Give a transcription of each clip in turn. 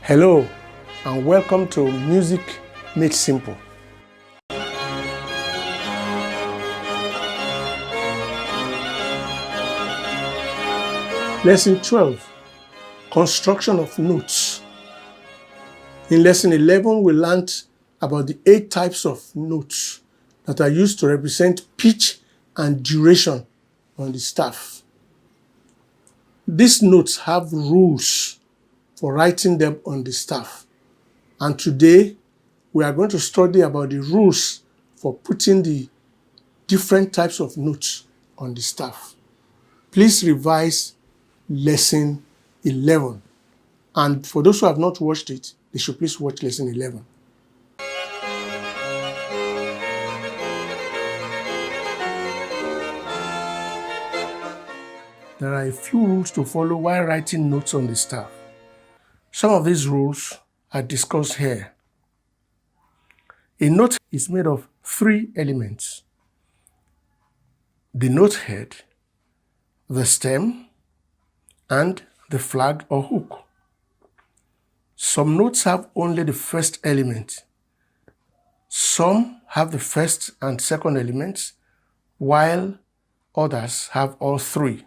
Hello and welcome to Music Made Simple. Lesson 12, Construction of Notes. In Lesson 11, we learned about the 8 types of notes that are used to represent pitch and duration on the staff. These notes have rules for writing them on the staff. And today, we are going to study about the rules for putting the different types of notes on the staff. Please revise Lesson 11. And for those who have not watched it, they should please watch Lesson 11. There are a few rules to follow while writing notes on the staff. Some of these rules are discussed here. A note is made of 3 elements: the note head, the stem, and the flag or hook. Some notes have only the first element. Some have the first and second elements, while others have all 3.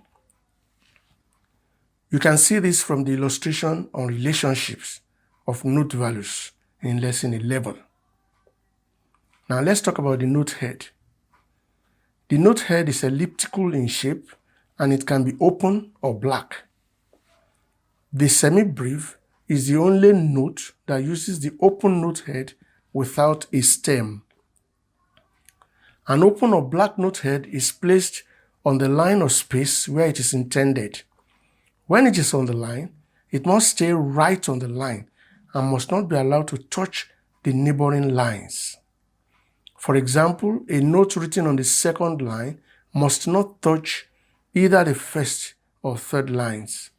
You can see this from the illustration on relationships of note values in Lesson 11. Now let's talk about the note head. The note head is elliptical in shape and it can be open or black. The semibreve is the only note that uses the open note head without a stem. An open or black note head is placed on the line or space where it is intended. When it is on the line, it must stay right on the line and must not be allowed to touch the neighboring lines. For example, a note written on the second line must not touch either the first or third lines.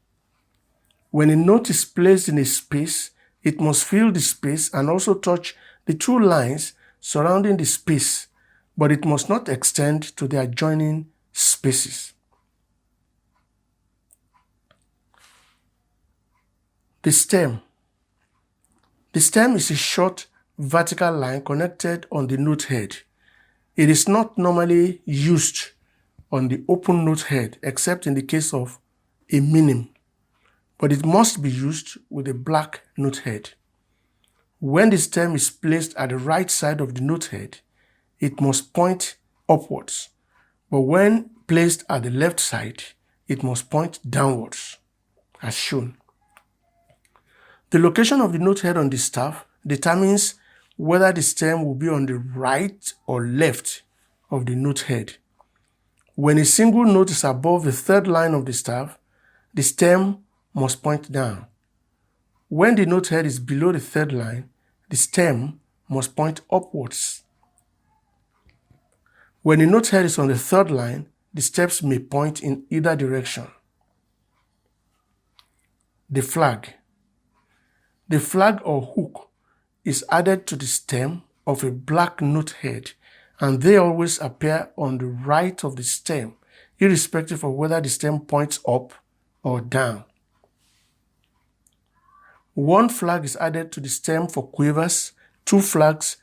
When a note is placed in a space, it must fill the space and also touch the 2 lines surrounding the space, but it must not extend to the adjoining spaces. The stem. The stem is a short vertical line connected on the note head. It is not normally used on the open note head except in the case of a minim, but it must be used with a black note head. When the stem is placed at the right side of the note head, it must point upwards, but when placed at the left side, it must point downwards, as shown. The location of the note head on the staff determines whether the stem will be on the right or left of the note head. When a single note is above the 3rd line of the staff, the stem must point down. When the note head is below the 3rd line, the stem must point upwards. When the note head is on the 3rd line, the steps may point in either direction. The flag. The flag or hook is added to the stem of a black note head, and they always appear on the right of the stem, irrespective of whether the stem points up or down. 1 flag is added to the stem for quavers, 2 flags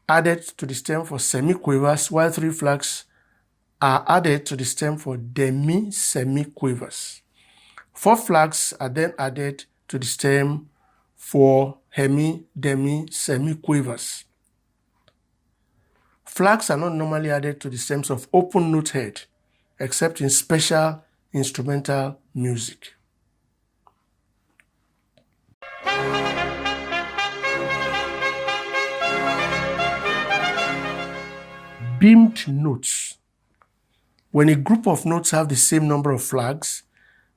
added to the stem for semiquavers, while 3 flags are added to the stem for demi-semiquavers. 4 flags are then added to the stem for hemi, demi, semiquavers. Flags are not normally added to the stems of open note head, except in special instrumental music. Beamed notes. When a group of notes have the same number of flags,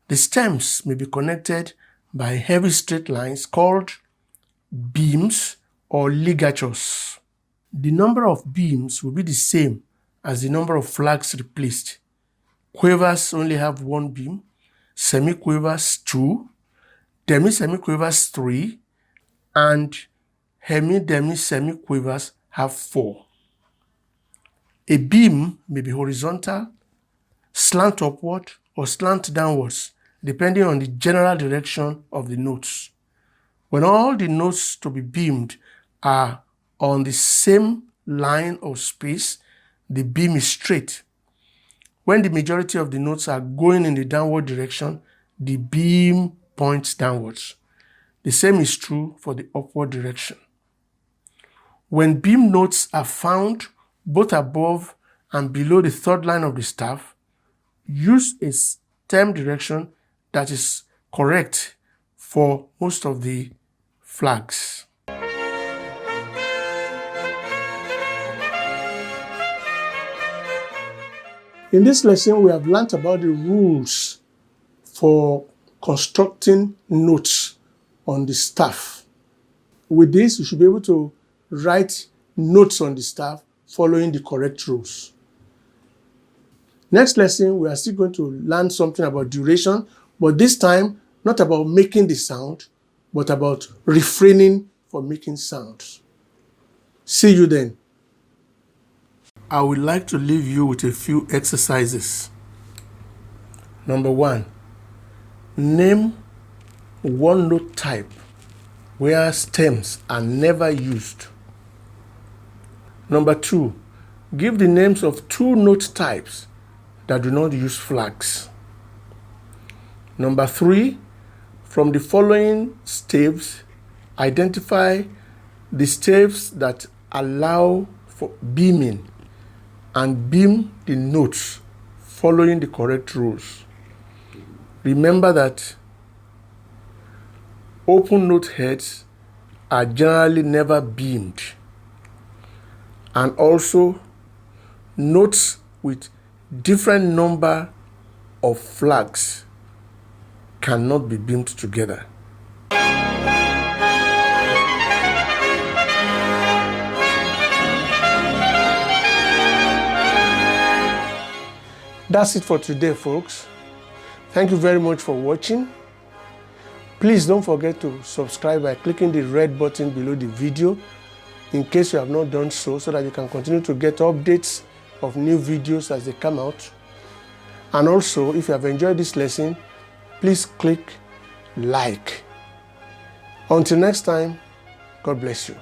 the stems may be connected by heavy straight lines called beams or ligatures. The number of beams will be the same as the number of flags replaced. Quavers only have 1 beam, semiquavers 2, demi-semiquavers 3, and hemi-demi-semiquavers have 4. A beam may be horizontal, slant upward, or slant downwards, depending on the general direction of the notes. When all the notes to be beamed are on the same line or space, the beam is straight. When the majority of the notes are going in the downward direction, the beam points downwards. The same is true for the upward direction. When beam notes are found both above and below the third line of the staff, use a stem direction that is correct for most of the flags. In this lesson, we have learnt about the rules for constructing notes on the staff. With this, you should be able to write notes on the staff following the correct rules. Next lesson, we are still going to learn something about duration, but this time, not about making the sound, but about refraining from making sounds. See you then. I would like to leave you with a few exercises. Number 1, name one note type where stems are never used. Number 2, give the names of 2 note types that do not use flags. Number 3, from the following staves, identify the staves that allow for beaming and beam the notes following the correct rules. Remember that open note heads are generally never beamed, and also notes with different number of flags cannot be beamed together. That's it for today, folks. Thank you very much for watching. Please don't forget to subscribe by clicking the red button below the video in case you have not done so that you can continue to get updates of new videos as they come out. And also, if you have enjoyed this lesson, please click like. Until next time, God bless you.